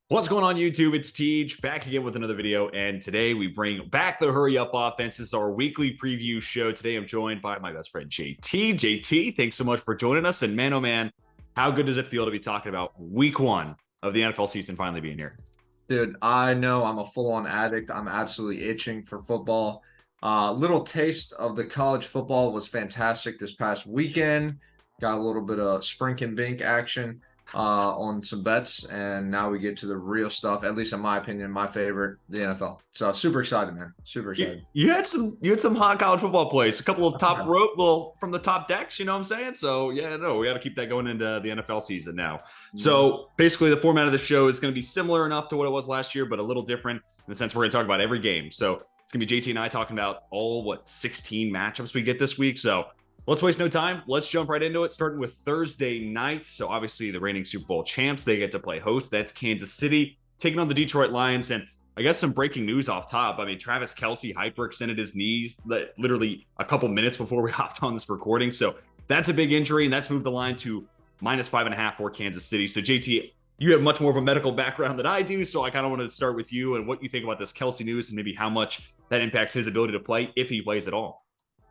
What's going on, YouTube? It's Tej back again with another video, and today we bring back the Hurry Up Offense. This is our weekly preview show. Today I'm joined by my best friend JT. JT, thanks so much for joining us. And man, oh man, how good does it feel to be talking about week one of the NFL season finally being here? Dude, I know I'm a full-on addict. I'm absolutely itching for football. Little taste of the college football was fantastic this past weekend. Got a little bit of sprink and bink action on some bets, and now we get to the real stuff. At least in my opinion, my favorite, the NFL. So super excited, man. Super excited. You had some hot college football plays, a couple of top rope little from the top decks. You know what I'm saying? So yeah, no, we got to keep that going into the NFL season now. So basically, the format of the show is going to be similar enough to what it was last year, but a little different in the sense we're going to talk about every game. So it's going to be JT and I talking about all 16 matchups we get this week. So let's waste no time. Let's jump right into it, starting with Thursday night. So obviously the reigning Super Bowl champs, they get to play host. That's Kansas City taking on the Detroit Lions. And I guess some breaking news off top. I mean, Travis Kelce hyperextended his knees literally a couple minutes before we hopped on this recording. So that's a big injury, and that's moved the line to -5.5 for Kansas City. So JT, you have much more of a medical background than I do. So I kind of wanted to start with you and what you think about this Kelce news and maybe how much that impacts his ability to play if he plays at all.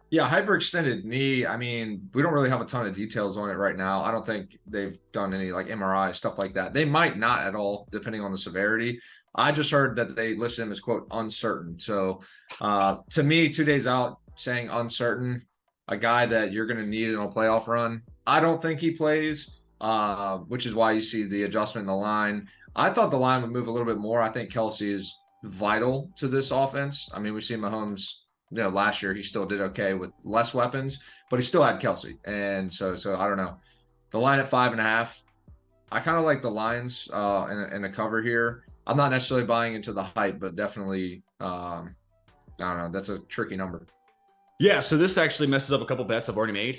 Yeah, hyperextended knee. I mean, we don't really have a ton of details on it right now. I don't think they've done any like MRI stuff like that. They might not at all, depending on the severity. I just heard that they listed him as quote uncertain. So to me, 2 days out saying uncertain, a guy that you're going to need in a playoff run, I don't think he plays, which is why you see the adjustment in the line. I thought the line would move a little bit more. I think Kelce is vital to this offense. I mean, we've seen Mahomes, last year he still did okay with less weapons, but he still had Kelce. And so I don't know. The line at 5.5, I kind of like the Lions in a cover here. I'm not necessarily buying into the hype, but definitely, I don't know. That's a tricky number. Yeah, so this actually messes up a couple bets I've already made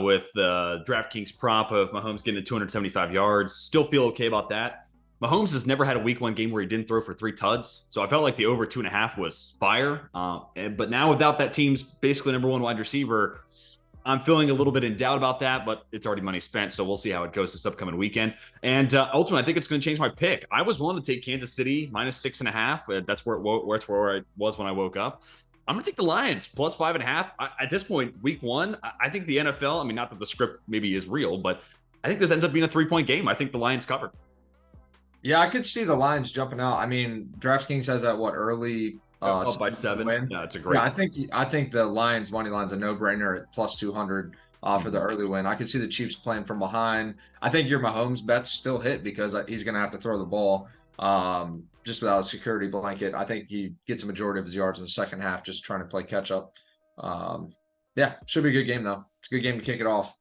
with the DraftKings prop of Mahomes getting to 275 yards. Still feel okay about that. Mahomes has never had a week one game where he didn't throw for 3 tuds. So I felt like the over 2.5 was fire. But now without that team's basically number one wide receiver, I'm feeling a little bit in doubt about that, but it's already money spent. So we'll see how it goes this upcoming weekend. And ultimately, I think it's going to change my pick. I was willing to take Kansas City -6.5. That's where I was when I woke up. I'm going to take the Lions +5.5. At this point, week one, I think the NFL, I mean, not that the script maybe is real, but I think this ends up being a 3-point game. I think the Lions covered. Yeah, I could see the Lions jumping out. I mean, DraftKings has that early up by 7 win. Yeah, it's a great. Yeah, I think the Lions money line's a no-brainer at +200 for the early win. I could see the Chiefs playing from behind. I think your Mahomes bets still hit because he's going to have to throw the ball just without a security blanket. I think he gets a majority of his yards in the second half, just trying to play catch up. Yeah, should be a good game though. It's a good game to kick it off.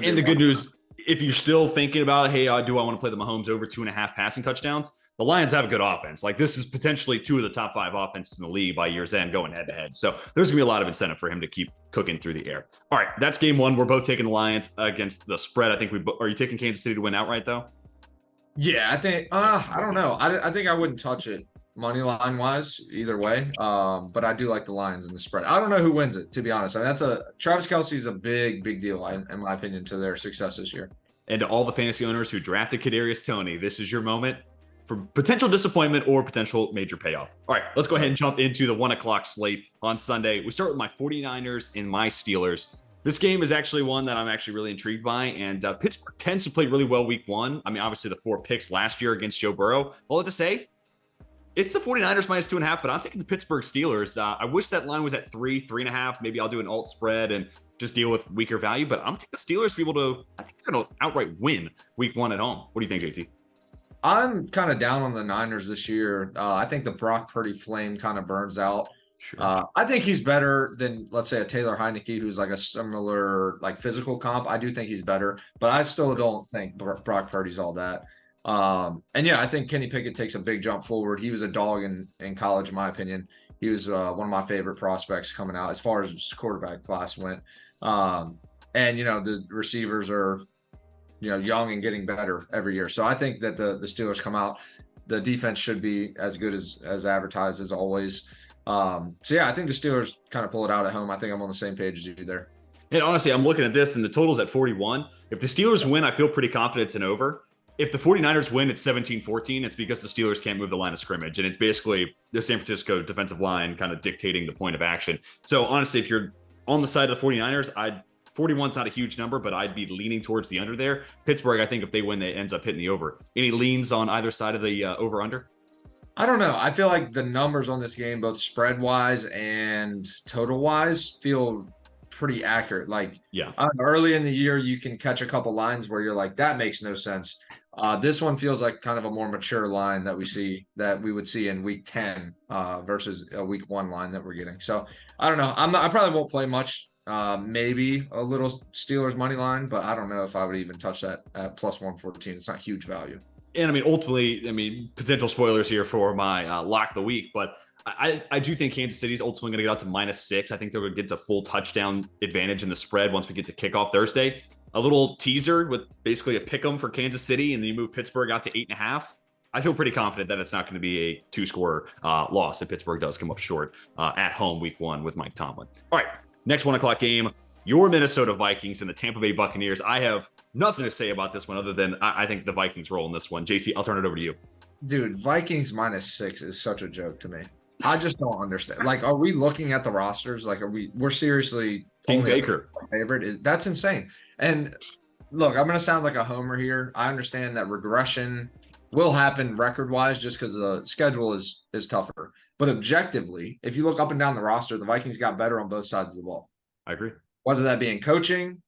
And the good news, if you're still thinking about, hey, do I want to play the Mahomes over 2.5 passing touchdowns? The Lions have a good offense. Like, this is potentially 2 of the top 5 offenses in the league by year's end going head to head. So there's gonna be a lot of incentive for him to keep cooking through the air. All right, that's game one. We're both taking the Lions against the spread. I think are you taking Kansas City to win outright though? Yeah, I think I don't know. I think I wouldn't touch it money line wise either way. But I do like the Lions in the spread. I don't know who wins it, to be honest. I mean, Travis Kelce is a big deal in my opinion to their success this year. And to all the fantasy owners who drafted Kadarius Toney, this is your moment for potential disappointment or potential major payoff. All right, let's go ahead and jump into the 1 o'clock slate on Sunday. We start with my 49ers and my Steelers. This game is actually one that I'm actually really intrigued by, and Pittsburgh tends to play really well week one. I mean, obviously the 4 picks last year against Joe Burrow. All to say, it's the 49ers -2.5, but I'm taking the Pittsburgh Steelers. I wish that line was at 3.5. Maybe I'll do an alt spread and just deal with weaker value, but I'm going to take the Steelers to be able to, I think they're going to outright win week one at home. What do you think, JT? I'm kind of down on the Niners this year. I think the Brock Purdy flame kind of burns out. Sure. I think he's better than, let's say, a Taylor Heineke, who's like a similar like physical comp. I do think he's better, but I still don't think Brock Purdy's all that. And yeah, I think Kenny Pickett takes a big jump forward. He was a dog in college, in my opinion. He was one of my favorite prospects coming out as far as quarterback class went. And the receivers are young and getting better every year. So I think that the Steelers come out. The defense should be as good as advertised as always. So yeah, I think the Steelers kind of pull it out at home. I think I'm on the same page as you there. And honestly, I'm looking at this and the total's at 41. If the Steelers win, I feel pretty confident it's an over. If the 49ers win, it's 17-14. It's because the Steelers can't move the line of scrimmage. And it's basically the San Francisco defensive line kind of dictating the point of action. So honestly, if you're on the side of the 49ers, 41's not a huge number, but I'd be leaning towards the under there. Pittsburgh, I think if they win, they ends up hitting the over. Any leans on either side of the over-under? I don't know. I feel like the numbers on this game, both spread wise and total wise, feel pretty accurate. Like, Yeah. Early in the year, you can catch a couple lines where you're like, that makes no sense. This one feels like kind of a more mature line that we would see in week 10 versus a week 1 line that we're getting. So I don't know. I probably won't play much. Maybe a little Steelers money line, but I don't know if I would even touch that at plus 114. It's not huge value. And I mean, ultimately, potential spoilers here for my lock of the week, but I do think Kansas City's ultimately going to get out to -6. I think they're going to get to full touchdown advantage in the spread once we get to kickoff Thursday. A little teaser with basically a pick 'em for Kansas City, and then you move Pittsburgh out to 8.5. I feel pretty confident that it's not going to be a 2-score loss if Pittsburgh does come up short at home week 1 with Mike Tomlin. All right, next 1 o'clock game. Your Minnesota Vikings and the Tampa Bay Buccaneers. I have nothing to say about this one other than I think the Vikings roll in this one. JT, I'll turn it over to you. Dude, Vikings -6 is such a joke to me. I just don't understand. Like, are we looking at the rosters? Like, we're seriously King Baker favorite? That's insane. And look, I'm going to sound like a homer here. I understand that regression will happen record-wise just because the schedule is tougher. But objectively, if you look up and down the roster, the Vikings got better on both sides of the ball. I agree. Whether that be in coaching,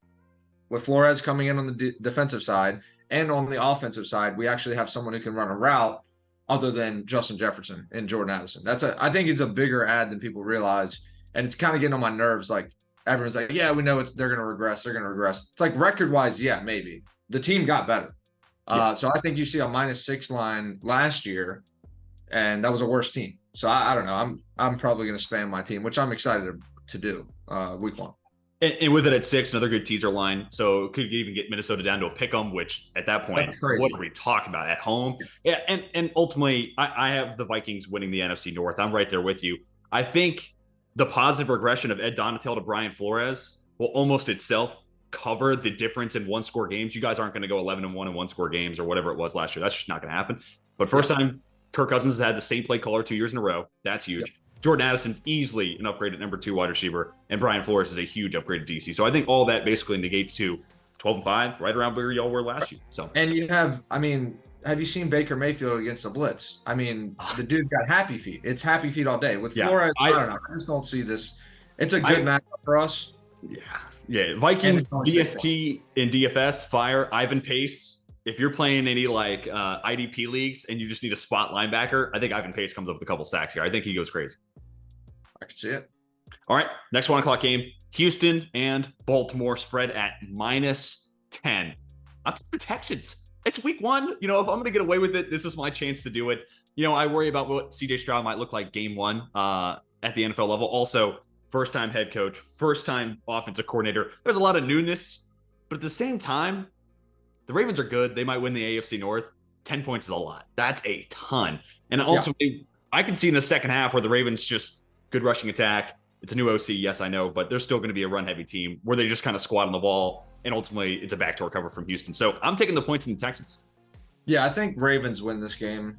with Flores coming in on the defensive side, and on the offensive side, we actually have someone who can run a route other than Justin Jefferson and Jordan Addison. I think it's a bigger ad than people realize, and it's kind of getting on my nerves. Like, everyone's like, yeah, we know they're going to regress. They're going to regress. It's like record-wise, yeah, maybe. The team got better. Yeah. So I think you see a -6 line last year, and that was a worse team. So I don't know. I'm probably going to spam my team, which I'm excited to do week 1. And with it at 6, another good teaser line. So could even get Minnesota down to a pick 'em, which at that point, what are we talking about at home? Yeah, and ultimately, I have the Vikings winning the NFC North. I'm right there with you. I think the positive regression of Ed Donatel to Brian Flores will almost itself cover the difference in 1-score games. You guys aren't going to go 11-1 in 1-score games or whatever it was last year. That's just not going to happen. But first time Kirk Cousins has had the same play caller 2 years in a row. That's huge. Yep. Jordan Addison's easily an upgraded number 2 wide receiver, and Brian Flores is a huge upgraded DC. So I think all that basically negates to 12-5, right around where y'all were last year. So, and you have, have you seen Baker Mayfield against the blitz? The dude got happy feet. It's happy feet all day. With Flores, I don't know. I just don't see this. It's a good matchup for us. Yeah. Vikings, DFT, and DFS, fire Ivan Pace. If you're playing any IDP leagues and you just need a spot linebacker, I think Ivan Pace comes up with a couple sacks here. I think he goes crazy. I can see it. All right, next 1 o'clock game. Houston and Baltimore spread at -10. I'm taking the Texans. It's week 1. If I'm going to get away with it, this is my chance to do it. I worry about what CJ Stroud might look like game 1 at the NFL level. Also, first-time head coach, first-time offensive coordinator. There's a lot of newness, but at the same time, the Ravens are good. They might win the AFC North. 10 points is a lot. That's a ton. And ultimately, I can see in the second half where the Ravens just good rushing attack. It's a new OC, yes, I know, but they're still going to be a run-heavy team where they just kind of squat on the ball, and ultimately it's a backdoor cover from Houston. So I'm taking the points in the Texans. Yeah, I think Ravens win this game,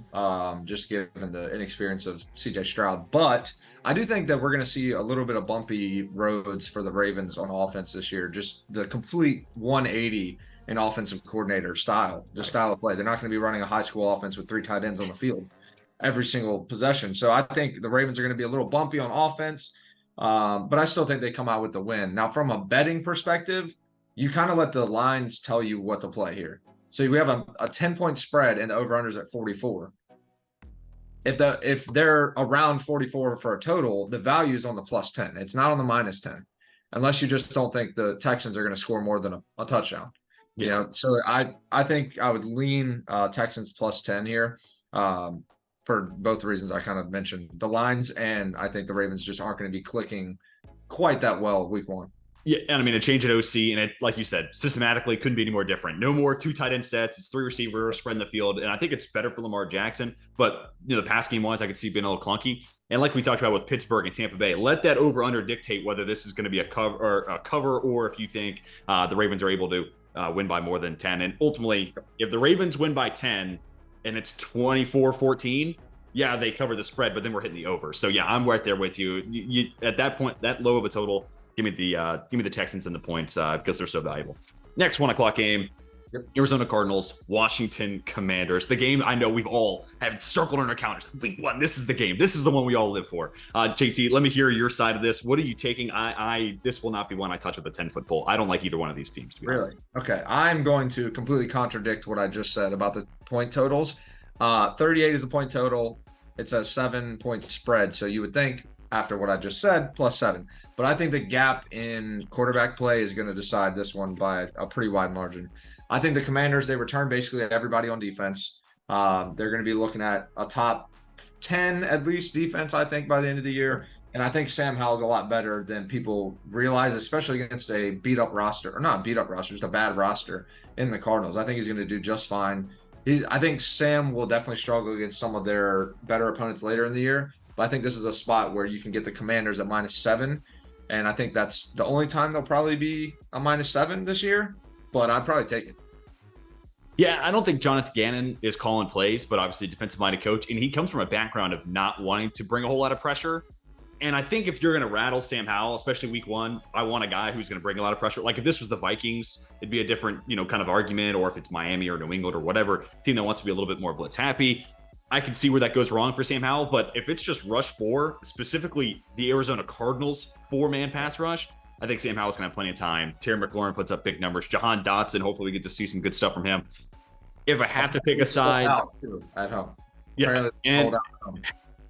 just given the inexperience of CJ Stroud. But I do think that we're going to see a little bit of bumpy roads for the Ravens on offense this year. Just the complete 180 in offensive coordinator style, the style of play. They're not going to be running a high school offense with 3 tight ends on the field every single possession. So I think the Ravens are going to be a little bumpy on offense, but I still think they come out with the win. Now, from a betting perspective, you kind of let the lines tell you what to play here. So we have a 10-point spread and the over-unders at 44. If they're around 44 for a total, the value is on the +10. It's not on the -10, unless you just don't think the Texans are going to score more than a touchdown. So I think I would lean Texans +10 here for both the reasons I kind of mentioned, the lines, and I think the Ravens just aren't going to be clicking quite that well week 1. Yeah, and I mean a change at OC, and it, like you said, systematically couldn't be any more different. No more 2 tight end sets. It's 3 receivers spreading the field, and I think it's better for Lamar Jackson. But the pass game wise, I could see being a little clunky. And like we talked about with Pittsburgh and Tampa Bay, let that over under dictate whether this is going to be a cover, or if you think the Ravens are able to win by more than 10. And ultimately, if the Ravens win by 10 and it's 24-14, yeah, they cover the spread, but then we're hitting the over. So yeah, I'm right there with you. You at that point, that low of a total. Give me the Texans and the points because they're so valuable. Next 1:00 game, Yep. Arizona Cardinals, Washington Commanders. The game I know we've all have circled on our calendars. Week 1, this is the game. This is the one we all live for. JT, let me hear your side of this. What are you taking? This will not be one I touch with a 10-foot pole. I don't like either one of these teams, to be honest. Okay, I'm going to completely contradict what I just said about the point totals. 38 is the point total. It's a 7-point spread, so you would think after what I just said, +7. But I think the gap in quarterback play is going to decide this one by a pretty wide margin. I think the Commanders, they return basically everybody on defense. They're going to be looking at a top 10 at least defense, I think, by the end of the year. And I think Sam Howell is a lot better than people realize, especially against a beat-up roster, or not beat-up roster, just a bad roster in the Cardinals. I think he's going to do just fine. I think Sam will definitely struggle against some of their better opponents later in the year. But I think this is a spot where you can get the Commanders at -7. And I think that's the only time they'll probably be a -7 this year. But I'd probably take it. Yeah, I don't think Jonathan Gannon is calling plays, but obviously a defensive-minded coach. And he comes from a background of not wanting to bring a whole lot of pressure. And I think if you're going to rattle Sam Howell, especially week 1, I want a guy who's going to bring a lot of pressure. Like if this was the Vikings, it'd be a different, kind of argument. Or if it's Miami or New England or whatever, team that wants to be a little bit more blitz happy, I can see where that goes wrong for Sam Howell. But if it's just rush 4, specifically the Arizona Cardinals 4-man pass rush, I think Sam Howell's going to have plenty of time. Terry McLaurin puts up big numbers. Jahan Dotson, hopefully we get to see some good stuff from him. If I have to pick a side, At home. Yeah, and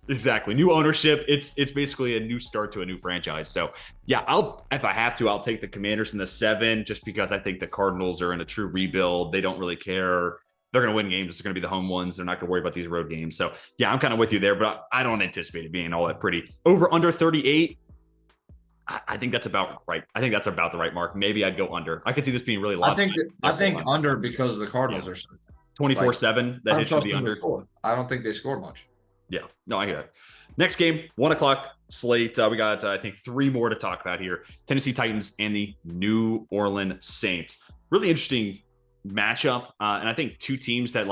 exactly. New ownership. It's basically a new start to a new franchise. So yeah, if I have to, I'll take the Commanders in the 7, just because I think the Cardinals are in a true rebuild. They don't really care. They're going to win games. It's going to be the home ones. They're not going to worry about these road games. So yeah, I'm kind of with you there, but I don't anticipate it being all that pretty. Over under 38. I think that's about right. I think that's about the right mark. Maybe I'd go under. I could see this being really lopsided. I think under because the Cardinals are 24-7. That hit should be under. I don't think they scored much. Yeah, no, I get it. Next game, 1:00 slate. We got, I think, 3 more to talk about here. Tennessee Titans and the New Orleans Saints. Really interesting matchup. And I think 2 teams that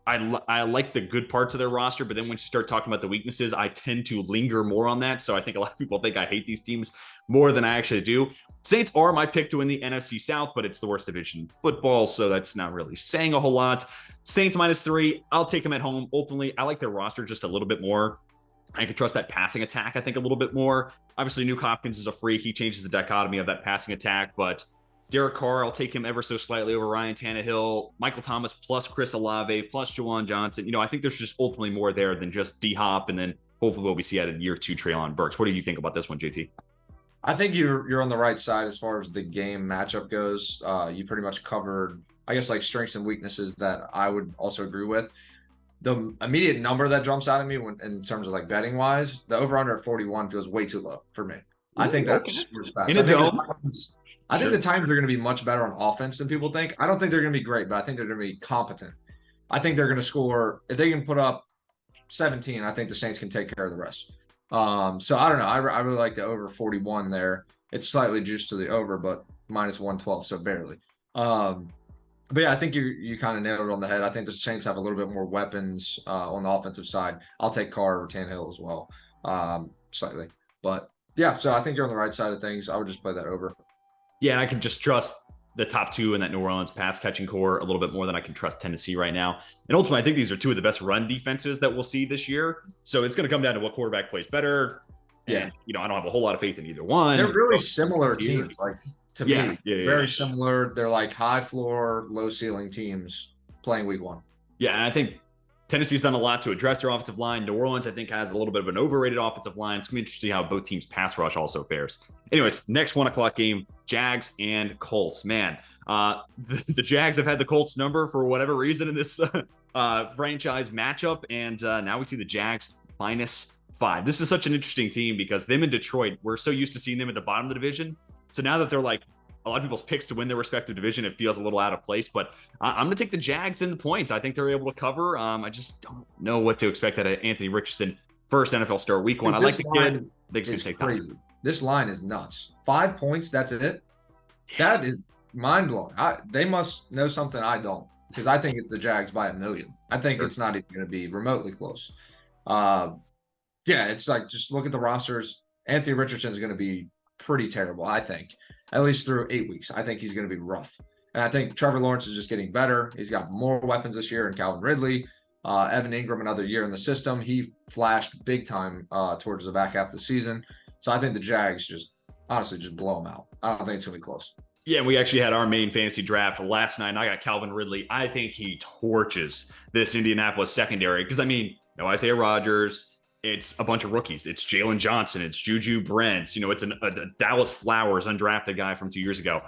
I like the good parts of their roster, but then when you start talking about the weaknesses, I tend to linger more on that. So I think a lot of people think I hate these teams more than I actually do. Saints are my pick to win the NFC South, but it's the worst division in football, so that's not really saying a whole lot. Saints -3. I'll take them at home. Ultimately, I like their roster just a little bit more. I can trust that passing attack, I think, a little bit more. Obviously, Nuke Hopkins is a freak. He changes the dichotomy of that passing attack, but Derek Carr, I'll take him ever so slightly over Ryan Tannehill, Michael Thomas plus Chris Olave plus Juwan Johnson. I think there's just ultimately more there than just D-Hop, and then hopefully what we see out of year 2 Treylon Burks. What do you think about this one, JT? I think you're on the right side as far as the game matchup goes. You pretty much covered, I guess, like strengths and weaknesses that I would also agree with. The immediate number that jumps out at me in terms of like betting wise, the over/under at 41 feels way too low for me. I think that's fast. I think the Titans are going to be much better on offense than people think. I don't think they're going to be great, but I think they're going to be competent. I think they're going to score. If they can put up 17, I think the Saints can take care of the rest. So I don't know. I really like the over 41 there. It's slightly juiced to the over, but -112, so barely. But yeah, I think you kind of nailed it on the head. I think the Saints have a little bit more weapons on the offensive side. I'll take Carr or Tannehill as well, slightly. But yeah, so I think you're on the right side of things. I would just play that over. Yeah, and I can just trust the top 2 in that New Orleans pass catching core a little bit more than I can trust Tennessee right now. And ultimately, I think these are 2 of the best run defenses that we'll see this year. So it's going to come down to what quarterback plays better. And, I don't have a whole lot of faith in either one. They're really similar teams, to me. Very similar. They're like high floor, low ceiling teams playing week 1. Yeah, and I think Tennessee's done a lot to address their offensive line. New Orleans, I think, has a little bit of an overrated offensive line. It's going to be interesting how both teams' pass rush also fares. Anyways, next 1:00 game, Jags and Colts. Man, the Jags have had the Colts number for whatever reason in this franchise matchup, and now we see the Jags -5. This is such an interesting team because them in Detroit, we're so used to seeing them at the bottom of the division. So now that they're like a lot of people's picks to win their respective division, it feels a little out of place. But I'm going to take the Jags in the points. I think they're able to cover. I just don't know what to expect out of Anthony Richardson, first NFL start week 1. I like the kid. I think it's going to take crazy. time. This line is nuts. 5 points. That's it. Yeah. That is mind blowing. They must know something I don't, because I think it's the Jags by 1 million. I think it's not even going to be remotely close. Yeah, it's like, just look at the rosters. Anthony Richardson is going to be pretty terrible, I think, at least through 8 weeks. I think he's going to be rough. And I think Trevor Lawrence is just getting better. He's got more weapons this year, and Calvin Ridley, Evan Ingram, another year in the system. He flashed big time towards the back half of the season. So I think the Jags just honestly just blow them out. I don't think it's going to be close. Yeah, we actually had our main fantasy draft last night, and I got Calvin Ridley. I think he torches this Indianapolis secondary because, I mean, no Isaiah Rodgers. It's a bunch of rookies. It's Jalen Johnson. It's Juju Brents. It's a Dallas Flowers, undrafted guy from 2 years ago.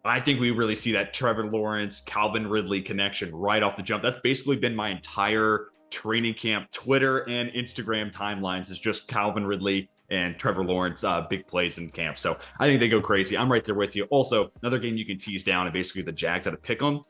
I think we really see that Trevor Lawrence, Calvin Ridley connection right off the jump. That's basically been my entire training camp Twitter and Instagram timelines, is just Calvin Ridley and Trevor Lawrence big plays in camp. So I think they go crazy. I'm right there with you. Also, another game you can tease down, and basically the Jags had to pick them.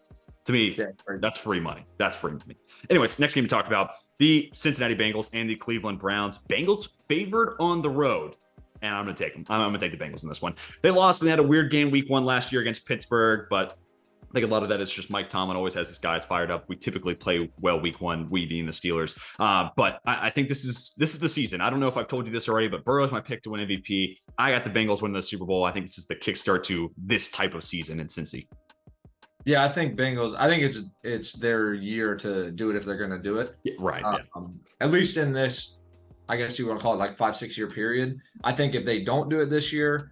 To me, that's free money. That's free money. Anyways, next game to talk about, the Cincinnati Bengals and the Cleveland Browns. Bengals favored on the road, and I'm going to take them. I'm going to take the Bengals in this one. They lost, and they had a weird game week 1 last year against Pittsburgh, but I think a lot of that is just Mike Tomlin always has his guys fired up. We typically play well week 1, we being the Steelers. But I think this is the season. I don't know if I've told you this already, but Burrow's my pick to win MVP. I got the Bengals winning the Super Bowl. I think this is the kickstart to this type of season in Cincy. Yeah, I think Bengals. I think it's their year to do it if they're going to do it. Yeah, right. At least in this, I guess you want to call it like 5-6 year period. I think if they don't do it this year,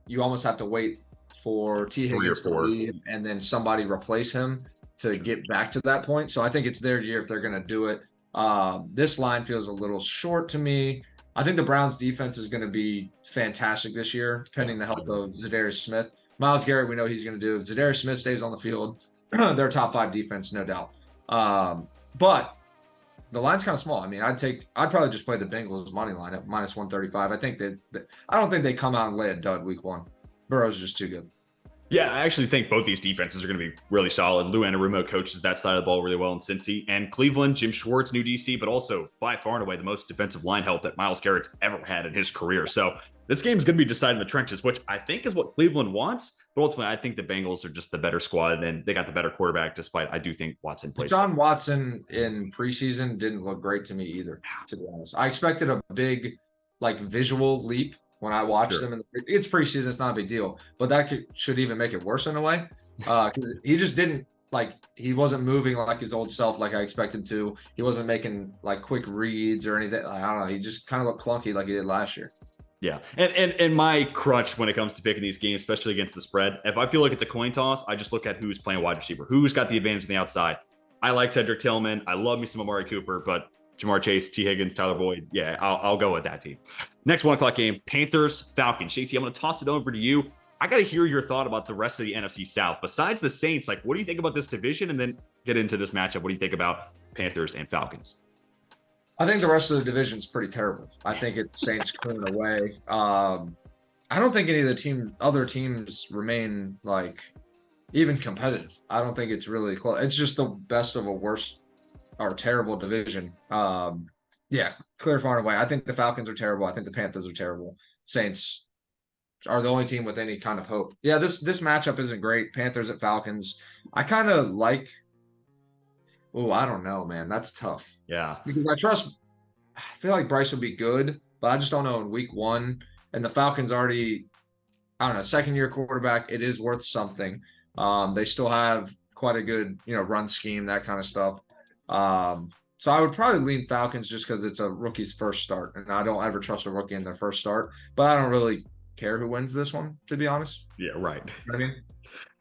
you almost have to wait for T. Higgins to leave and then somebody replace him to get back to that point. So I think it's their year if they're going to do it. This line feels a little short to me. I think the Browns defense is going to be fantastic this year, depending the help of Zadarius Smith. Myles Garrett, we know he's going to do. If Zadarius Smith stays on the field, they're top 5 defense, no doubt. But the line's kind of small. I mean, I'd probably just play the Bengals money line at -135. I don't think they come out and lay a dud week 1. Burrow's just too good. Yeah, I actually think both these defenses are going to be really solid. Lou Anarumo coaches that side of the ball really well in Cincy. And Cleveland, Jim Schwartz, new DC, but also by far and away the most defensive line help that Myles Garrett's ever had in his career. So this game is going to be decided in the trenches, which I think is what Cleveland wants. But ultimately, I think the Bengals are just the better squad, and they got the better quarterback, despite I do think Watson played. John Watson in preseason didn't look great to me either, to be honest. I expected a big, visual leap when I watched them. It's preseason, it's not a big deal. But that should even make it worse in a way. Because he just didn't, he wasn't moving like his old self like I expect him to. He wasn't making, quick reads or anything. I don't know. He just kind of looked clunky like he did last year. Yeah. And my crutch when it comes to picking these games, especially against the spread, if I feel like it's a coin toss, I just look at who's playing wide receiver, who's got the advantage on the outside. I like Cedric Tillman. I love me some Amari Cooper, but Jamar Chase, T. Higgins, Tyler Boyd. Yeah, I'll go with that team. Next 1 o'clock game, Panthers, Falcons. JT, I'm going to toss it over to you. I got to hear your thought about the rest of the NFC South. Besides the Saints, what do you think about this division? And then get into this matchup. What do you think about Panthers and Falcons? I think the rest of the division is pretty terrible. I think it's Saints clearing away. I don't think any of the other teams remain even competitive. I don't think it's really close. It's just the best of a worst or terrible division. Yeah, clear far and away. I think the Falcons are terrible. I think the Panthers are terrible. Saints are the only team with any kind of hope. Yeah, this matchup isn't great. Panthers at Falcons. I kind of like. Oh, I don't know, man. That's tough. Yeah, because I feel like Bryce will be good, but I just don't know in week 1. And the Falcons already, I don't know, second-year quarterback. It is worth something. They still have quite a good, run scheme, that kind of stuff. So I would probably lean Falcons just because it's a rookie's first start, and I don't ever trust a rookie in their first start. But I don't really care who wins this one, to be honest. Yeah, right. You know what I mean?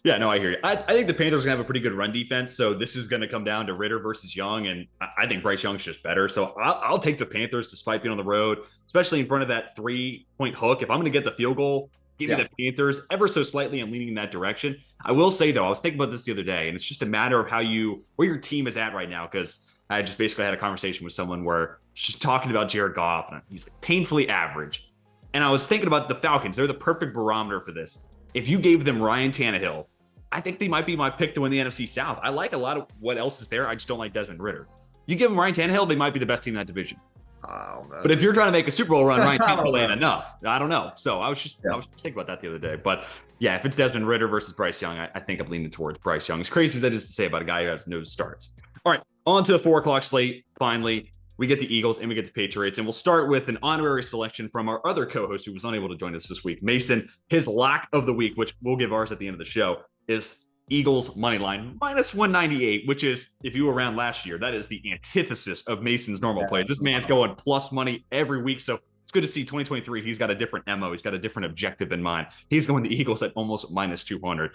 Yeah, no, I hear you. I think the Panthers are going to have a pretty good run defense, so this is going to come down to Ritter versus Young, and I think Bryce Young's just better. So I'll take the Panthers despite being on the road, especially in front of that 3-point hook. If I'm going to get the field goal, give me the Panthers ever so slightly. I'm leaning in that direction. I will say, though, I was thinking about this the other day, and it's just a matter of where your team is at right now, because I just basically had a conversation with someone where she's talking about Jared Goff, and he's painfully average. And I was thinking about the Falcons. They're the perfect barometer for this. If you gave them Ryan Tannehill, I think they might be my pick to win the NFC South. I like a lot of what else is there. I just don't like Desmond Ridder. You give them Ryan Tannehill, they might be the best team in that division. But if you're trying to make a Super Bowl run, Ryan Tannehill ain't enough. I don't know. So I was just thinking about that the other day. But yeah, if it's Desmond Ridder versus Bryce Young, I think I'm leaning towards Bryce Young. As crazy as that is to say about a guy who has no starts. All right, on to the 4 o'clock slate. Finally, we get the Eagles and we get the Patriots. And we'll start with an honorary selection from our other co-host who was unable to join us this week, Mason. His lock of the week, which we'll give ours at the end of the show, is Eagles money line minus 198, which is, if you were around last year, that is the antithesis of Mason's normal plays. This man's going plus money every week. So it's good to see 2023. He's got a different MO. He's got a different objective in mind. He's going the Eagles at almost minus 200.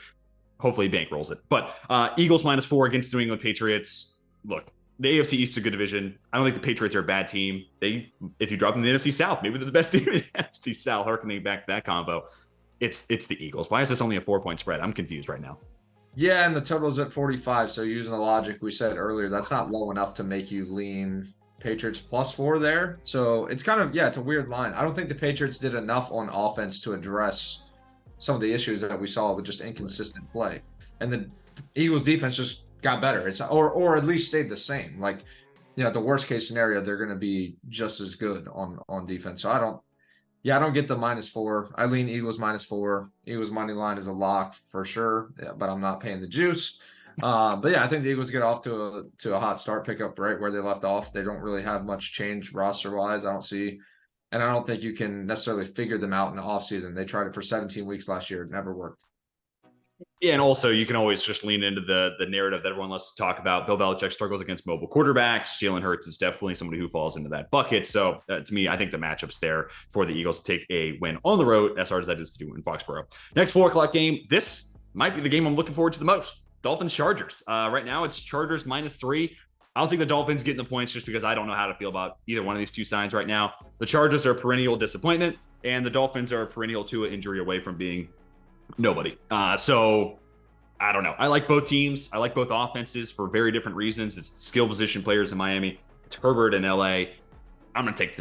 Hopefully he bankrolls it. But Eagles minus 4 against New England Patriots. Look, the AFC East is a good division. I don't think the Patriots are a bad team. If you drop them in the NFC South, maybe they're the best team in the NFC South, harkening back to that combo. It's the Eagles. Why is this only a 4-point spread? I'm confused right now. Yeah, and the total's at 45. So using the logic we said earlier, that's not low enough to make you lean Patriots plus 4 there. So it's kind of, it's a weird line. I don't think the Patriots did enough on offense to address some of the issues that we saw with just inconsistent play. And the Eagles defense just got better. It's or at least stayed the same. Like, the worst case scenario, they're going to be just as good on defense. So I don't get the minus 4. I lean Eagles minus 4. Eagles money line is a lock for sure, but I'm not paying the juice. But yeah, I think the Eagles get off to a hot start, pick up right where they left off. They don't really have much change roster wise. I don't see, and I don't think you can necessarily figure them out in the offseason. They tried it for 17 weeks last year. It never worked. Yeah, and also you can always just lean into the narrative that everyone loves to talk about. Bill Belichick struggles against mobile quarterbacks. Jalen Hurts is definitely somebody who falls into that bucket. So to me, I think the matchup's there for the Eagles to take a win on the road, as hard as that is to do in Foxborough. Next 4 o'clock game. This might be the game I'm looking forward to the most. Dolphins Chargers. Right now it's Chargers minus 3. I'll take the Dolphins getting the points just because I don't know how to feel about either one of these two sides right now. The Chargers are a perennial disappointment, and the Dolphins are a perennial Tua injury away from being nobody. So I don't know. I like both teams. I like both offenses for very different reasons. It's skill position players in Miami. It's Herbert in LA. I'm gonna take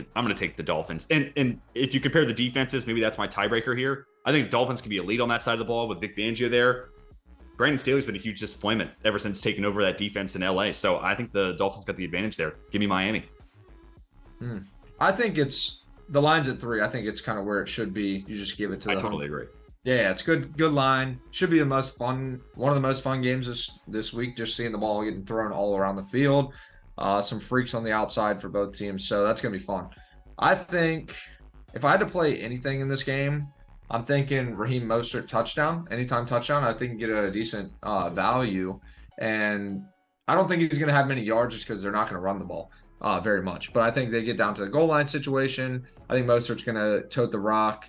the Dolphins. And if you compare the defenses, maybe that's my tiebreaker here. I think the Dolphins can be elite on that side of the ball with Vic Fangio there. Brandon Staley's been a huge disappointment ever since taking over that defense in LA. So I think the Dolphins got the advantage there. Give me Miami. I think it's the line's at 3. I think it's kind of where it should be. You just give it to I totally agree. Yeah, it's good line. Should be one of the most fun games this week, just seeing the ball getting thrown all around the field. Some freaks on the outside for both teams, so that's going to be fun. I think if I had to play anything in this game, I'm thinking Raheem Mostert touchdown, anytime touchdown. I think you get a decent value, and I don't think he's going to have many yards just because they're not going to run the ball very much. But I think they get down to the goal line situation. I think Mostert's going to tote the rock.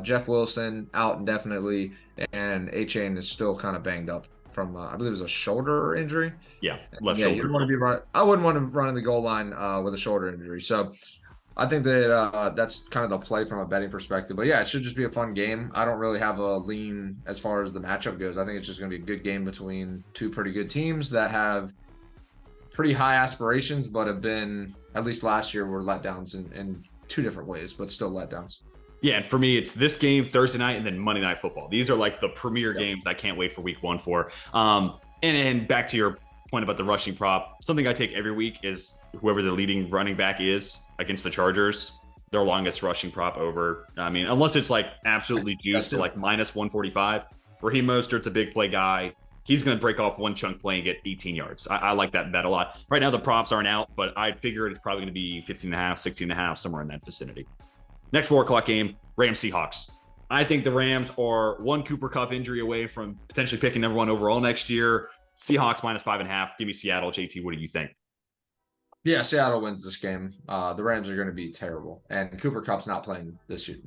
Jeff Wilson out indefinitely, and A-Chain is still kind of banged up from, I believe it was a shoulder injury. Yeah, left shoulder. You don't want to be I wouldn't want to run in the goal line with a shoulder injury. So I think that that's kind of the play from a betting perspective. But yeah, it should just be a fun game. I don't really have a lean as far as the matchup goes. I think it's just going to be a good game between two pretty good teams that have pretty high aspirations, but have been, at least last year, were letdowns in 2 different ways, but still letdowns. Yeah, and for me, it's this game, Thursday night, and then Monday Night Football. These are like the premier games I can't wait for week 1 for. And back to your point about the rushing prop, something I take every week is whoever the leading running back is against the Chargers, their longest rushing prop over. I mean, unless it's like absolutely juiced to like minus 145. Raheem Mostert's a big play guy. He's going to break off one chunk play and get 18 yards. I like that bet a lot. Right now, the props aren't out, but I'd figure it's probably going to be 15.5, 16.5, somewhere in that vicinity. Next 4 o'clock game, Rams Seahawks. I think the Rams are one Cooper Kupp injury away from potentially picking number 1 overall next year. Seahawks minus 5.5. Give me Seattle. JT, what do you think? Yeah, Seattle wins this game. The Rams are going to be terrible, and Cooper Kupp's not playing this week.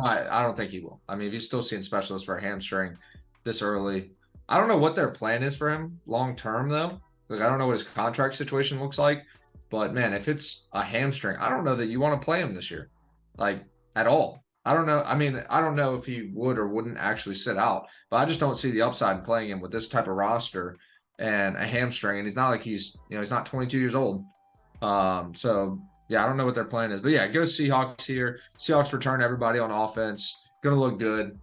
I don't think he will. I mean, if he's still seeing specialists for a hamstring this early, I don't know what their plan is for him long term though. Like, I don't know what his contract situation looks like, but man, if it's a hamstring, I don't know that you want to play him this year, like at all. I don't know. I mean, I don't know if he would or wouldn't actually sit out, but I just don't see the upside in playing him with this type of roster and a hamstring. And he's not like he's not 22 years old. So yeah, I don't know what their plan is, but yeah, go Seahawks here. Seahawks return everybody on offense. Going to look good.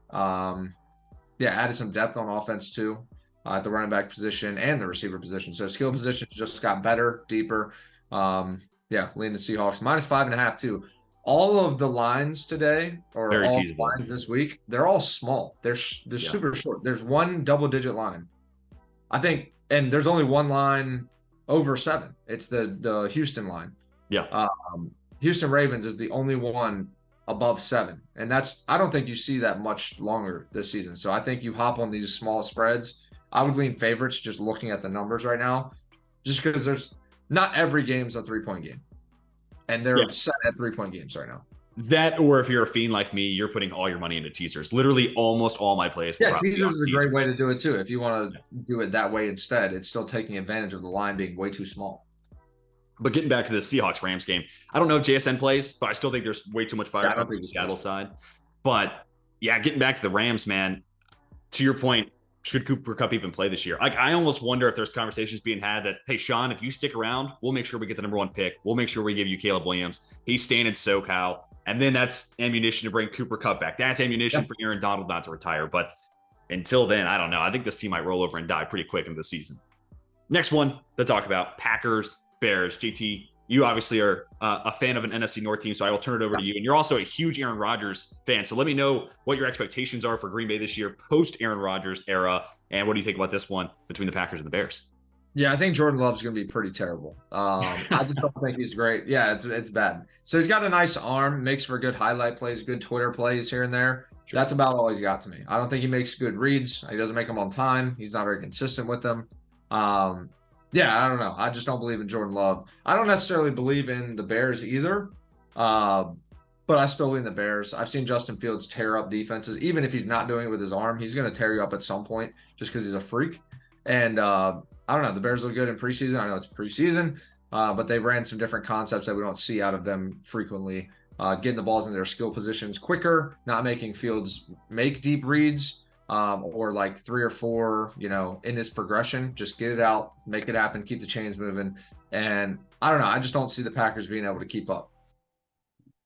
added some depth on offense too, at the running back position and the receiver position. So skill positions just got better, deeper. Lean the Seahawks -5.5 too. All of the lines today, or Very all teasable. lines this week, they're all small. They're super short. There's one double-digit line, I think, and there's only one line over 7. It's the Houston line. Yeah. Houston Ravens is the only one above 7, and I don't think you see that much longer this season. So I think you hop on these small spreads. I would lean favorites just looking at the numbers right now, just because there's not every game's a 3-point game, and they're set at 3-point games right now. That, or if you're a fiend like me, you're putting all your money into teasers. Literally, almost all my plays. Teasers is a great way to do it too. If you want to do it that way instead, it's still taking advantage of the line being way too small. But getting back to the Seahawks-Rams game, I don't know if JSN plays, but I still think there's way too much fire on the Seattle side. But yeah, getting back to the Rams, man, to your point, should Cooper Kupp even play this year? Like, I almost wonder if there's conversations being had that, hey, Sean, if you stick around, we'll make sure we get the number 1 pick. We'll make sure we give you Caleb Williams. He's staying in SoCal. And then that's ammunition to bring Cooper Kupp back. That's ammunition for Aaron Donald not to retire. But until then, I don't know. I think this team might roll over and die pretty quick in the season. Next one to talk about, Packers, Bears. JT, you obviously are a fan of an NFC North team, so I will turn it over to you. And you're also a huge Aaron Rodgers fan. So let me know what your expectations are for Green Bay this year, post Aaron Rodgers era. And what do you think about this one between the Packers and the Bears? Yeah, I think Jordan Love's going to be pretty terrible. I just don't think he's great. Yeah, it's bad. So he's got a nice arm, makes for good highlight plays, good Twitter plays here and there. Sure. That's about all he's got to me. I don't think he makes good reads. He doesn't make them on time. He's not very consistent with them. I don't know. I just don't believe in Jordan Love. I don't necessarily believe in the Bears either, but I still lean the Bears. I've seen Justin Fields tear up defenses. Even if he's not doing it with his arm, he's going to tear you up at some point just because he's a freak. And I don't know. The Bears look good in preseason. I know it's preseason, but they ran some different concepts that we don't see out of them frequently. Getting the balls in their skill positions quicker, not making Fields make deep reads, or like 3 or 4, in this progression. Just get it out, make it happen, keep the chains moving. And I don't know. I just don't see the Packers being able to keep up.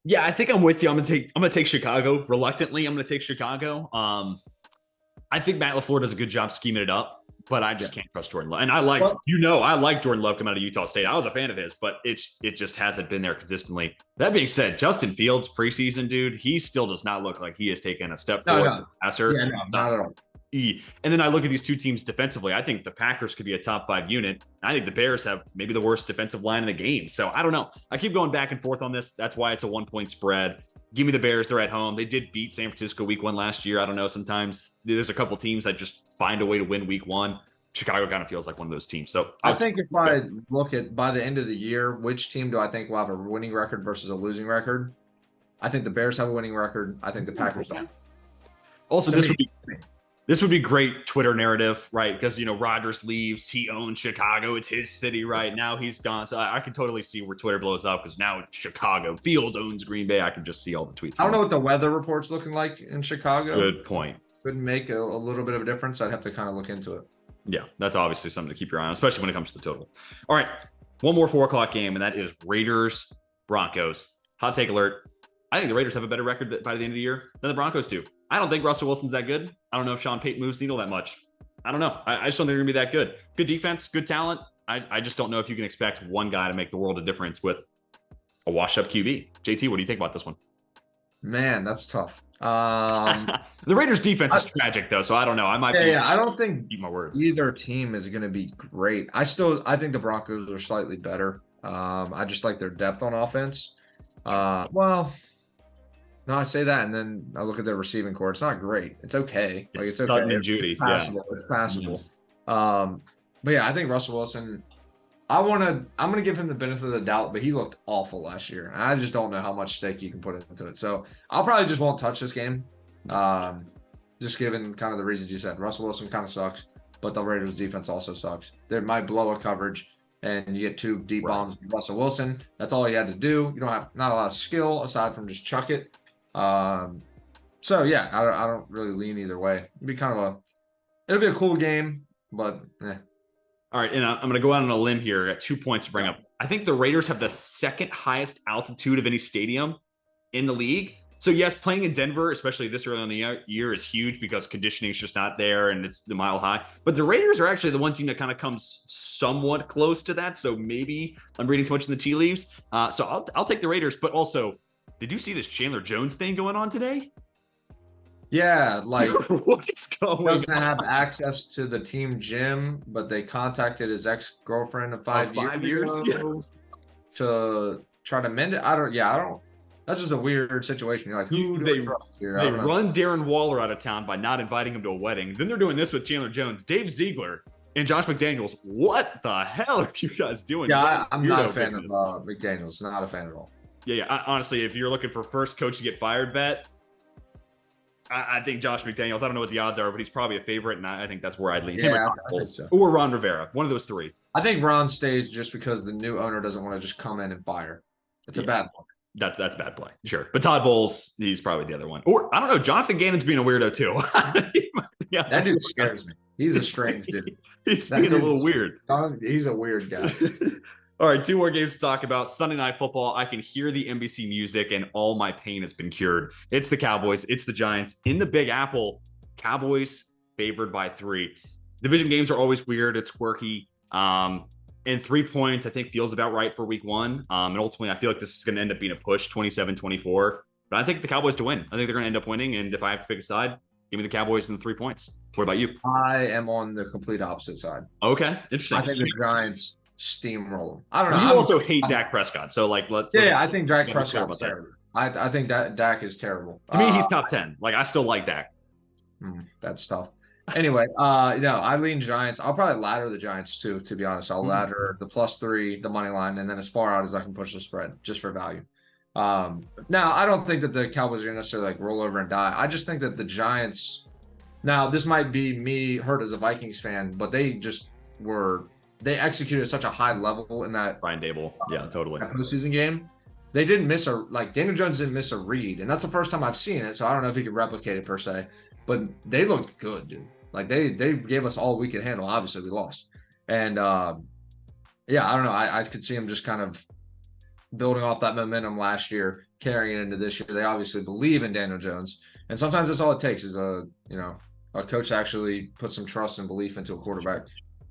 Yeah, I think I'm with you. I'm gonna take Chicago reluctantly. I'm gonna take Chicago. I think Matt LaFleur does a good job scheming it up, but I just can't trust Jordan Love. And I like Jordan Love coming out of Utah State. I was a fan of his, but it just hasn't been there consistently. That being said, Justin Fields preseason, dude, he still does not look like he has taken a step forward as a passer. Yeah, no, not at all. And then I look at these two teams defensively. I think the Packers could be a top 5 unit. I think the Bears have maybe the worst defensive line in the game. So I don't know. I keep going back and forth on this. That's why it's a 1-point spread. Give me the Bears. They're at home. They did beat San Francisco week 1 last year. I don't know. Sometimes there's a couple teams that just find a way to win week 1. Chicago kind of feels like one of those teams. So I think if I look at by the end of the year, which team do I think will have a winning record versus a losing record? I think the Bears have a winning record. I think the Packers don't. Also, this would be great Twitter narrative, right? Because, Rodgers leaves, he owns Chicago. It's his city right now. He's gone. So I can totally see where Twitter blows up because now it's Chicago. Field owns Green Bay. I can just see all the tweets. I don't know what the weather report's looking like in Chicago. Good point. Could make a little bit of a difference. I'd have to kind of look into it. Yeah, that's obviously something to keep your eye on, especially when it comes to the total. All right, one more 4:00 game, and that is Raiders Broncos. Hot take alert. I think the Raiders have a better record by the end of the year than the Broncos do. I don't think Russell Wilson's that good. I don't know if Sean Payton moves the needle that much. I don't know. I just don't think they're going to be that good. Good defense, good talent. I just don't know if you can expect one guy to make the world of difference with a washed-up QB. JT, what do you think about this one? Man, that's tough. The Raiders defense is tragic though, so I don't know. I don't think my words. Either team is going to be great. I think the Broncos are slightly better. I just like their depth on offense. No, I say that, and then I look at their receiving core. It's not great. It's okay. It's Sutton okay. And Judy. It's passable. Yeah. It's passable. But yeah, I think Russell Wilson. I'm gonna give him the benefit of the doubt, but he looked awful last year, and I just don't know how much stake you can put into it. So I'll probably just won't touch this game, just given kind of the reasons you said. Russell Wilson kind of sucks, but the Raiders' defense also sucks. They might blow a coverage, and you get 2 deep bombs with Russell Wilson. That's all he had to do. You don't have not a lot of skill aside from just chuck it. So yeah, I don't really lean either way. It'll be a cool game, but All right, and I'm going to go out on a limb here. I got 2 points to bring up. I think the Raiders have the second highest altitude of any stadium in the league, So yes, playing in Denver, especially this early in the year, is huge because conditioning is just not there and it's the mile high. But the Raiders are actually the one team that kind of comes somewhat close to that. So maybe I'm reading too much in the tea leaves. So I'll take the Raiders. But also, did you see this Chandler Jones thing going on today? Yeah, like what is going doesn't on? have access to the team gym, but they contacted his ex-girlfriend of 5 years ago to try to mend it. I don't. That's just a weird situation. You're like, who do They I trust here? they run Darren Waller out of town by not inviting him to a wedding. Then they're doing this with Chandler Jones, Dave Ziegler, and Josh McDaniels. What the hell are you guys doing? Yeah, I'm not a fan of McDaniels. Not a fan at all. Yeah. Honestly, if you're looking for first coach to get fired, bet I think Josh McDaniels. I don't know what the odds are, but he's probably a favorite, and I think that's where I'd lean him or Ron Rivera. One of those three. I think Ron stays just because the new owner doesn't want to just come in and fire. It's a bad one. That's a bad play, sure. But Todd Bowles, he's probably the other one. Or I don't know, Jonathan Gannon's being a weirdo too. That dude scares me. He's a strange dude. He's being a little weird. He's a weird guy. All right, 2 more games to talk about. Sunday Night Football. I can hear the NBC music, and all my pain has been cured. It's the Cowboys. It's the Giants. In the Big Apple, Cowboys favored by 3. Division games are always weird. It's quirky. And 3 points, I think, feels about right for week 1. And ultimately, I feel like this is going to end up being a push, 27-24. But I think the Cowboys to win. I think they're going to end up winning. And if I have to pick a side, give me the Cowboys and the 3 points. What about you? I am on the complete opposite side. Okay, interesting. I think the Giants steamroll. I don't know. You also hate Dak Prescott. So, like, I think Dak Prescott's terrible. I think that Dak is terrible. To me, he's top 10. Like, I still like Dak. That's tough. Anyway, I lean Giants. I'll probably ladder the Giants too, to be honest. I'll ladder the +3, the money line, and then as far out as I can push the spread just for value. Now, I don't think that the Cowboys are going to necessarily like roll over and die. I just think that the Giants, now this might be me hurt as a Vikings fan, but they executed at such a high level in that Brian Dable. Yeah, totally. That postseason game. They didn't miss Daniel Jones didn't miss a read, and that's the first time I've seen it, so I don't know if he could replicate it per se, but they looked good, dude. Like they gave us all we could handle. Obviously, we lost, and I don't know. I could see them just kind of building off that momentum last year, carrying it into this year. They obviously believe in Daniel Jones, and sometimes that's all it takes is a coach to actually put some trust and belief into a quarterback.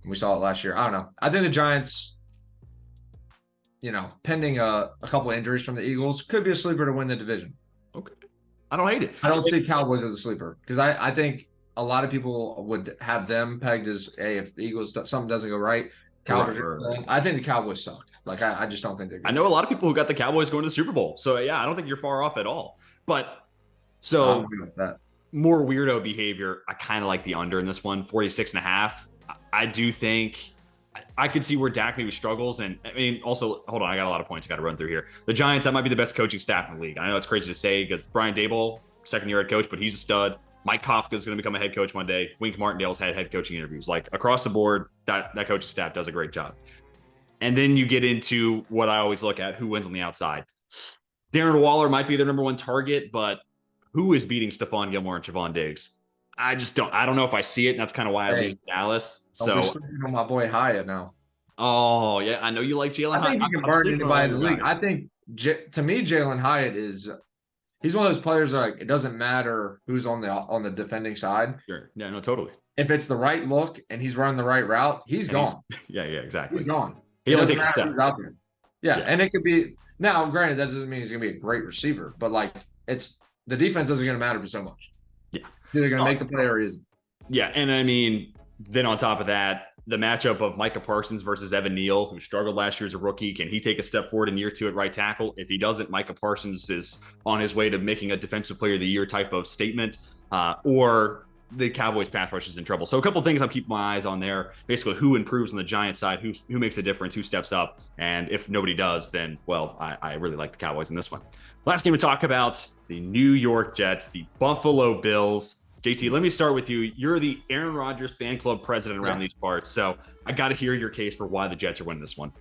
And we saw it last year. I don't know. I think the Giants, pending a couple of injuries from the Eagles, could be a sleeper to win the division. Okay, I don't hate it. I don't see Cowboys as a sleeper because I think a lot of people would have them pegged as, hey, if the Eagles something doesn't go right, Cowboys. I think the Cowboys suck. Like I just don't think they're good. I know a lot of people who got the Cowboys going to the Super Bowl. So yeah, I don't think you're far off at all. But so more weirdo behavior. I kind of like the under in this one, 46.5. I do think I could see where Dak maybe struggles. And I mean, also, hold on, I got a lot of points I got to run through here. The Giants, that might be the best coaching staff in the league. I know it's crazy to say because Brian Dable, second-year head coach, but he's a stud. Mike Kafka is going to become a head coach one day. Wink Martindale's had head coaching interviews. Like across the board, that coaching staff does a great job. And then you get into what I always look at, who wins on the outside. Darren Waller might be their number 1 target, but who is beating Stephon Gilmore and Trevon Diggs? I don't know if I see it, and that's kind of why I leave Dallas. So my boy Hyatt now. Oh yeah, I know you like Jalen Hyatt. I think you can burn anybody in the league. I think to me, Jalen Hyatt he's one of those players that, like, it doesn't matter who's on the defending side. Sure. Yeah, no, totally. If it's the right look and he's running the right route, he's gone. Yeah, exactly. He's gone. He only takes a step. Yeah, and it could be now. Granted, that doesn't mean he's gonna be a great receiver, but like the defense isn't gonna matter for so much. Yeah, they're gonna make the play or isn't. Yeah, and I mean, then on top of that, the matchup of Micah Parsons versus Evan Neal, who struggled last year as a rookie. Can he take a step forward in year 2 at right tackle? If he doesn't, Micah Parsons is on his way to making a defensive player of the year type of statement, or the Cowboys pass rush is in trouble. So a couple of things I'm keeping my eyes on there. Basically, who improves on the Giants side, who makes a difference, who steps up. And if nobody does, then, well, I really like the Cowboys in this one. Last game to talk about, the New York Jets, the Buffalo Bills. JT, let me start with you. You're the Aaron Rodgers fan club president around these parts. So I got to hear your case for why the Jets are winning this one.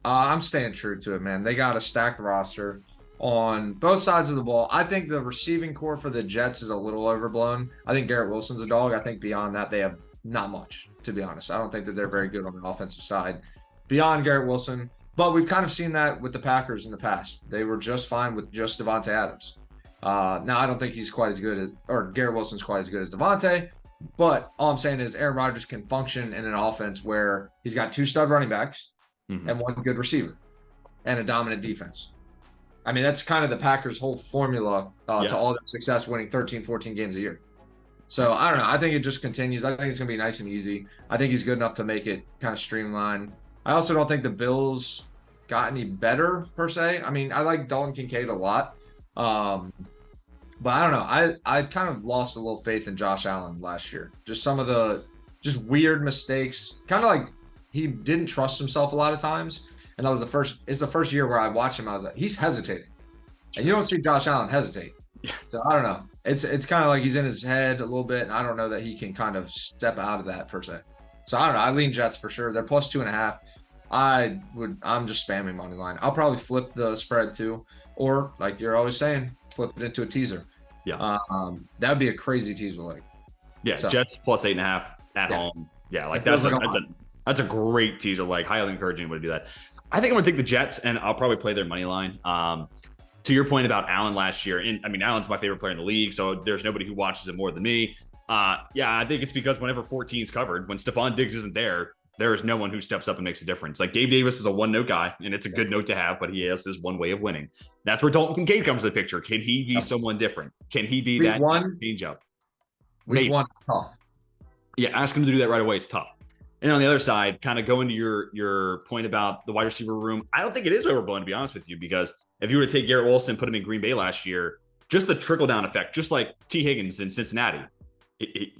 I'm staying true to it, man. They got a stacked roster on both sides of the ball. I think the receiving core for the Jets is a little overblown. I think Garrett Wilson's a dog. I think beyond that, they have not much, to be honest. I don't think that they're very good on the offensive side beyond Garrett Wilson. But we've kind of seen that with the Packers in the past. They were just fine with just Devontae Adams. Now I don't think he's quite as good as, or Garrett Wilson's quite as good as Devontae. But all I'm saying is Aaron Rodgers can function in an offense where he's got 2 stud running backs and 1 good receiver and a dominant defense. I mean, that's kind of the Packers' whole formula to all their success, winning 13, 14 games a year. So I don't know. I think it just continues. I think it's going to be nice and easy. I think he's good enough to make it kind of streamlined. I also don't think the Bills got any better per se. I mean, I like Dalton Kincaid a lot. But I don't know. I kind of lost a little faith in Josh Allen last year. Just some of the just weird mistakes. Kind of like he didn't trust himself a lot of times. And that was the first year where I watched him. I was like, he's hesitating. And you don't see Josh Allen hesitate. So I don't know. It's kind of like he's in his head a little bit. And I don't know that he can kind of step out of that per se. So I don't know. I lean Jets for sure. They're plus 2.5. I'm just spamming money line. I'll probably flip the spread too. Or like you're always saying, flip it into a teaser. Yeah. That would be a crazy teaser leg. Yeah. So, Jets plus 8.5 at home. Yeah. Like that's a great teaser leg. Highly encouraging anybody to do that. I think I'm going to take the Jets and I'll probably play their money line. To your point about Allen last year, and I mean, Allen's my favorite player in the league, so there's nobody who watches it more than me. I think it's because whenever 14's covered, when Stephon Diggs isn't there, there is no one who steps up and makes a difference. Like Gabe Davis is a 1-note guy, and it's a good note to have, but he has his one way of winning. That's where Dalton Kincaid comes to the picture. Can he be someone different? Can he be that change up? Week 1 is tough. Yeah, ask him to do that right away is tough. And on the other side, kind of going to your point about the wide receiver room, I don't think it is overblown, to be honest with you, because if you were to take Garrett Wilson, put him in Green Bay last year, just the trickle-down effect, just like T. Higgins in Cincinnati.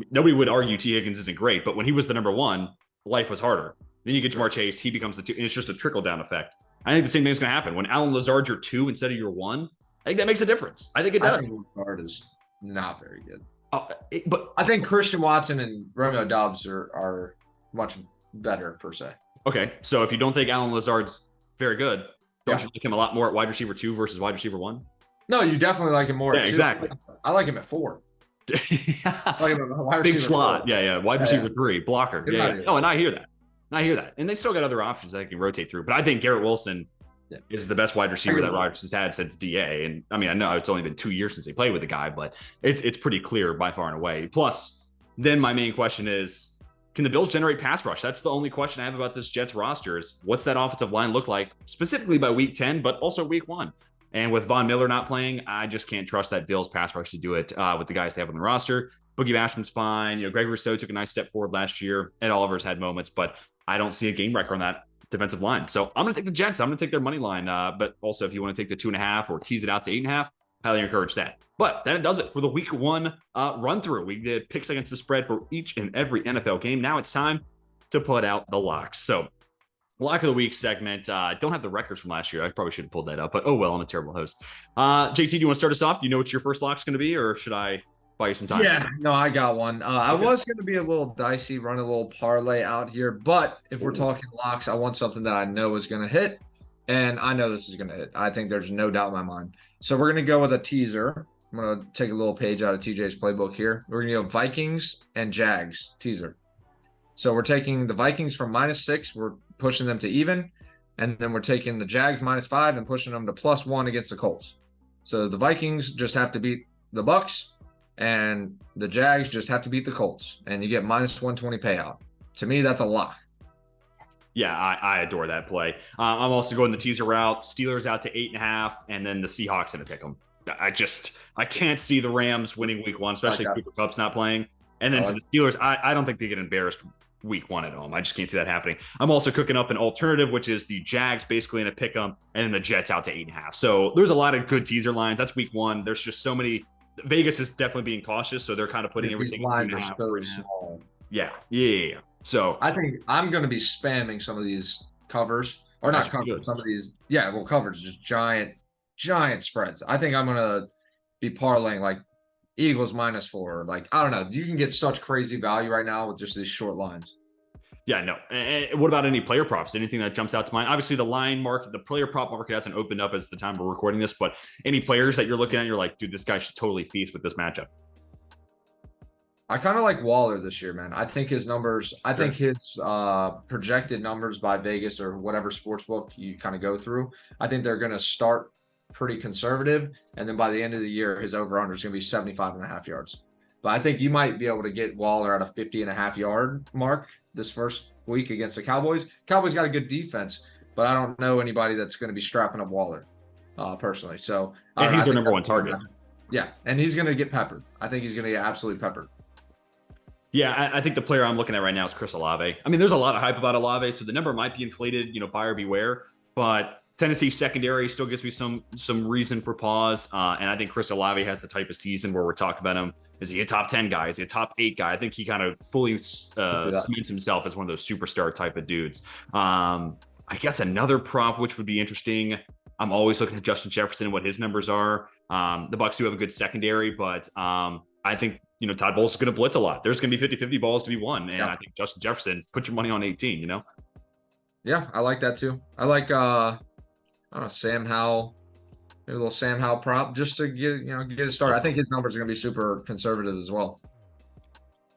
Nobody would argue T. Higgins isn't great, but when he was the number 1, life was harder. Then you get Ja'Marr Chase, he becomes the 2, and it's just a trickle-down effect. I think the same thing is going to happen. When Allen Lazard's your 2 instead of your 1, I think that makes a difference. I think it does. I think Lazard is not very good. But I think Christian Watson and Romeo Doubs are much better per se. Okay, so if you don't think Allen Lazard's very good, don't you like him a lot more at wide receiver 2 versus wide receiver 1? No, you definitely like him more. Yeah, exactly. I like him at 4. Like big slot. 4. Yeah. Wide receiver 3, blocker. Yeah. Oh, and I hear that. And they still got other options that they can rotate through. But I think Garrett Wilson is the best wide receiver that Rodgers has had since DA. And I mean, I know it's only been 2 years since they played with the guy, but it's pretty clear by far and away. Plus, then my main question is, can the Bills generate pass rush? That's the only question I have about this Jets roster is what's that offensive line look like, specifically by week 10, but also week 1. And with Von Miller not playing, I just can't trust that Bills pass rush to do it with the guys they have on the roster. Boogie Bashman's fine. Greg Rousseau took a nice step forward last year. Ed Oliver's had moments, but I don't see a game wrecker on that defensive line. So I'm going to take the Jets. I'm going to take their money line. But also, if you want to take the 2.5 or tease it out to 8.5, highly encourage that. But that does it for the week 1 run through. We did picks against the spread for each and every NFL game. Now it's time to put out the locks. So lock of the week segment. I don't have the records from last year. I probably should have pulled that up, but oh well, I'm a terrible host. JT, do you want to start us off? Do you know what your first lock's going to be, or should I buy you some time? Yeah, no, I got one. Okay. I was going to be a little dicey, run a little parlay out here, but if we're talking locks, I want something that I know is going to hit, and I know this is going to hit. I think there's no doubt in my mind. So we're going to go with a teaser. I'm going to take a little page out of TJ's playbook here. We're going to go Vikings and Jags teaser. So we're taking the Vikings from -6. We're pushing them to even. And then we're taking the Jags -5 and pushing them to +1 against the Colts. So the Vikings just have to beat the Bucks, and the Jags just have to beat the Colts. And you get -120 payout. To me, that's a lock. Yeah, I adore that play. I'm also going the teaser route. Steelers out to 8.5, and then the Seahawks in a pick 'em. I can't see the Rams winning week 1, especially if Cooper Kupp's not playing. And then for the Steelers, I don't think they get embarrassed week 1 at home. I just can't see that happening. I'm also cooking up an alternative, which is the Jags basically in a pick 'em, and then the Jets out to 8.5. So there's a lot of good teaser lines. That's week 1. There's just so many. Vegas is definitely being cautious, so they're kind of putting everything in 2.5. So small. Yeah. So I think I'm going to be spamming some of these covers, or not covers. Some of these, covers, just giant spreads. I think I'm going to be parlaying like Eagles -4. Like, I don't know. You can get such crazy value right now with just these short lines. Yeah, no. And what about any player props? Anything that jumps out to mind? Obviously, the line market, the player prop market hasn't opened up as the time we're recording this, but any players that you're looking at, you're like, dude, this guy should totally feast with this matchup. I kind of like Waller this year, man. I think his numbers, think his projected numbers by Vegas or whatever sportsbook you kind of go through, I think they're going to start pretty conservative. And then by the end of the year, his over-under is going to be 75.5 yards. But I think you might be able to get Waller at a 50.5 yard mark this first week against the Cowboys. Cowboys got a good defense, but I don't know anybody that's going to be strapping up Waller personally. So and he's their number one target. Yeah, and he's going to get peppered. I think he's going to get absolutely peppered. Yeah, I think the player I'm looking at right now is Chris Olave. I mean, there's a lot of hype about Olave, so the number might be inflated, buyer beware. But Tennessee secondary still gives me some reason for pause. And I think Chris Olave has the type of season where we're talking about him. Is he a top 10 guy? Is he a top 8 guy? I think he kind of fully cements himself as one of those superstar type of dudes. I guess another prop, which would be interesting. I'm always looking at Justin Jefferson and what his numbers are. The Bucs do have a good secondary, but I think, Todd Bowles is going to blitz a lot. There's going to be 50-50 balls to be won. And I think Justin Jefferson, put your money on 18, Yeah, I like that too. I like, I don't know, Sam Howell, maybe a little Sam Howell prop just to get it started. I think his numbers are going to be super conservative as well.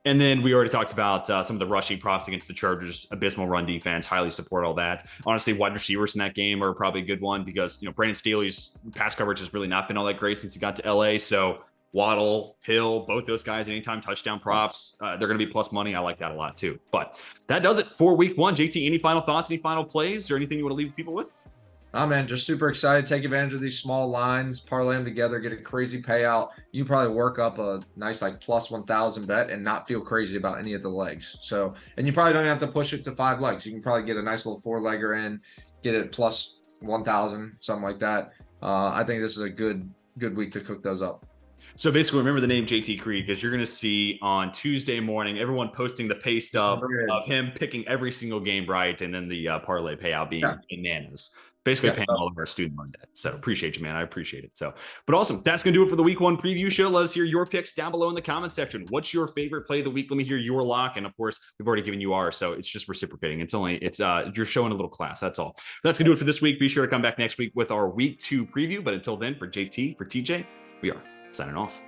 And then we already talked about some of the rushing props against the Chargers, abysmal run defense, highly support all that. Honestly, wide receivers in that game are probably a good one because, Brandon Staley's pass coverage has really not been all that great since he got to LA. So Waddle, Hill, both those guys, anytime touchdown props, they're going to be plus money. I like that a lot too. But that does it for week 1. JT, any final thoughts, any final plays, or anything you want to leave people with? Oh man, just super excited. Take advantage of these small lines, parlay them together, get a crazy payout. You probably work up a nice like plus 1,000 bet and not feel crazy about any of the legs. So, and you probably don't have to push it to 5 legs. You can probably get a nice little 4-legger in, get it plus 1,000, something like that. I think this is a good week to cook those up. So basically, remember the name JT Creed because you're going to see on Tuesday morning everyone posting the pay stub of him picking every single game right, and then the parlay payout being bananas. Basically paying all of our student loan debt. So appreciate you, man. I appreciate it. So, but awesome. That's going to do it for the week 1 preview show. Let us hear your picks down below in the comment section. What's your favorite play of the week? Let me hear your lock. And of course, we've already given you ours. So it's just reciprocating. You're showing a little class. That's all. That's going to do it for this week. Be sure to come back next week with our week 2 preview. But until then, for JT, for TJ, we are signing off.